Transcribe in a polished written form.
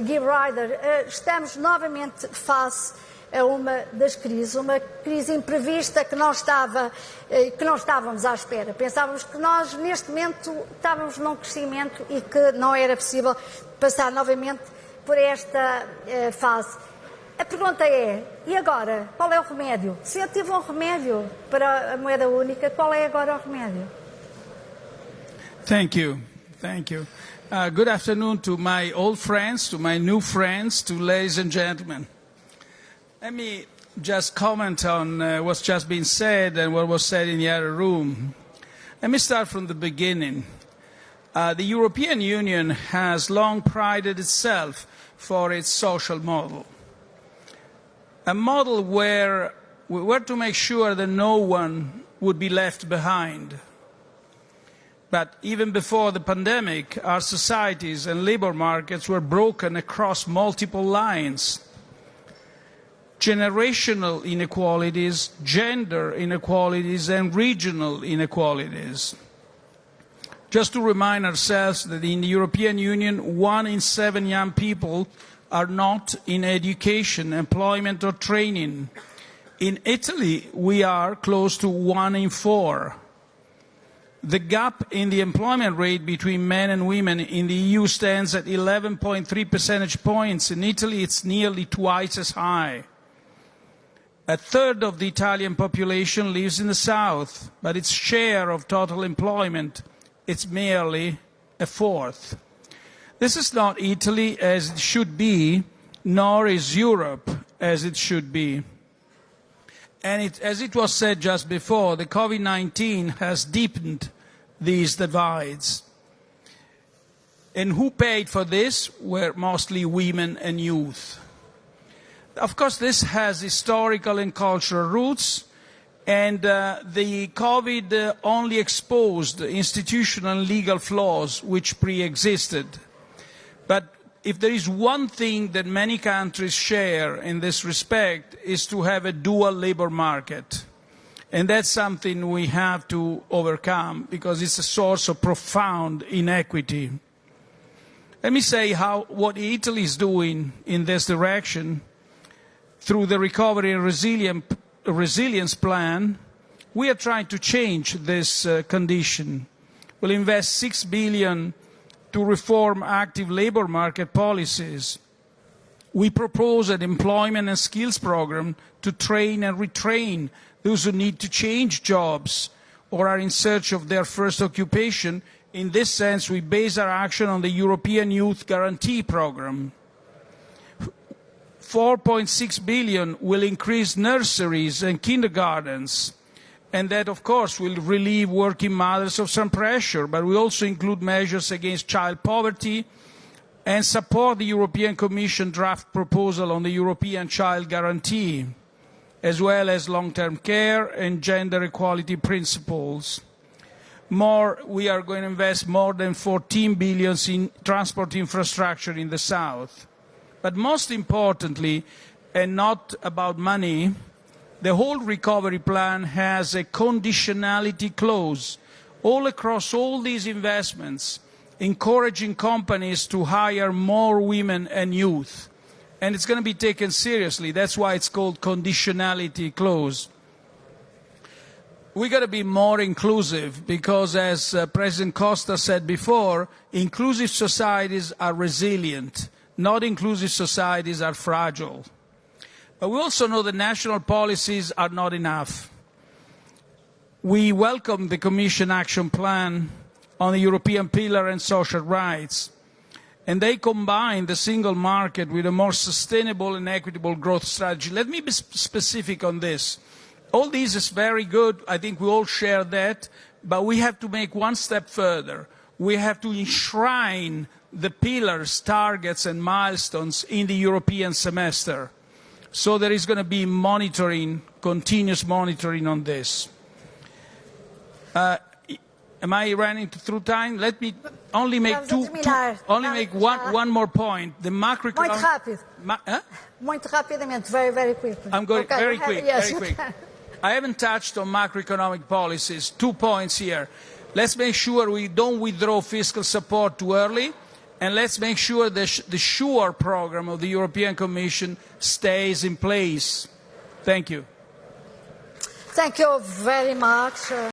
Guy Ryder, estamos novamente face a uma das crises, uma crise imprevista que não estávamos à espera. Pensávamos que nós, neste momento, estávamos num crescimento e que não era possível passar novamente por esta fase. A pergunta é, e agora? Qual é o remédio? Se eu tive um remédio para a moeda única, qual é agora o remédio? Thank you. Thank you. Good afternoon to my old friends, to my new friends, to ladies and gentlemen. Let me just comment on what's just been said and what was said in the other room. Let me start from the beginning. The European Union has long prided itself for its social model. A model where we were to make sure that no one would be left behind. But even before the pandemic, our societies and labour markets were broken across multiple lines. Generational inequalities, gender inequalities, and regional inequalities. Just to remind ourselves that in the European Union, 1 in 7 young people are not in education, employment, or training. In Italy, we are close to 1 in 4. The gap in the employment rate between men and women in the EU stands at 11.3 percentage points. In Italy, it's nearly twice as high. A third of the Italian population lives in the south, but its share of total employment is merely a fourth. This is not Italy as it should be, nor is Europe as it should be. And as it was said just before, the COVID-19 has deepened these divides. And who paid for this were mostly women and youth. Of course, this has historical and cultural roots, and the COVID only exposed institutional and legal flaws which pre-existed. But if there is one thing that many countries share in this respect, is to have a dual labour market. And that's something we have to overcome, because it's a source of profound inequity. Let me say what Italy is doing in this direction. Through the Recovery and Resilience Plan, we are trying to change this condition. We'll invest 6 billion to reform active labour market policies. We propose an employment and skills programme to train and retrain those who need to change jobs or are in search of their first occupation. In this sense, we base our action on the European Youth Guarantee Programme. 4.6 billion will increase nurseries and kindergartens, and that, of course, will relieve working mothers of some pressure, but we also include measures against child poverty and support the European Commission draft proposal on the European Child Guarantee, as well as long-term care and gender equality principles. We are going to invest more than 14 billion in transport infrastructure in the south. But most importantly, and not about money, the whole recovery plan has a conditionality clause all across all these investments, encouraging companies to hire more women and youth. And it's going to be taken seriously. That's why it's called conditionality clause. We've got to be more inclusive because, as President Costa said before, inclusive societies are resilient. Not inclusive societies are fragile. But we also know that national policies are not enough. We welcome the Commission Action Plan on the European Pillar and Social Rights, and they combine the single market with a more sustainable and equitable growth strategy. Let me be specific on this. All this is very good. I think we all share that, but we have to make one step further. We have to enshrine the pillars, targets and milestones in the European semester. So there is going to be monitoring, continuous monitoring on this. Am I running through time? Let me only make one more point. The macroeconomic... Muito rápido. Muito rapidamente, very, very quickly. I'm going very quick, yes, very quick. I haven't touched on macroeconomic policies. 2 points here. Let's make sure we don't withdraw fiscal support too early, and let's make sure that the SURE program of the European Commission stays in place. Thank you. Thank you very much.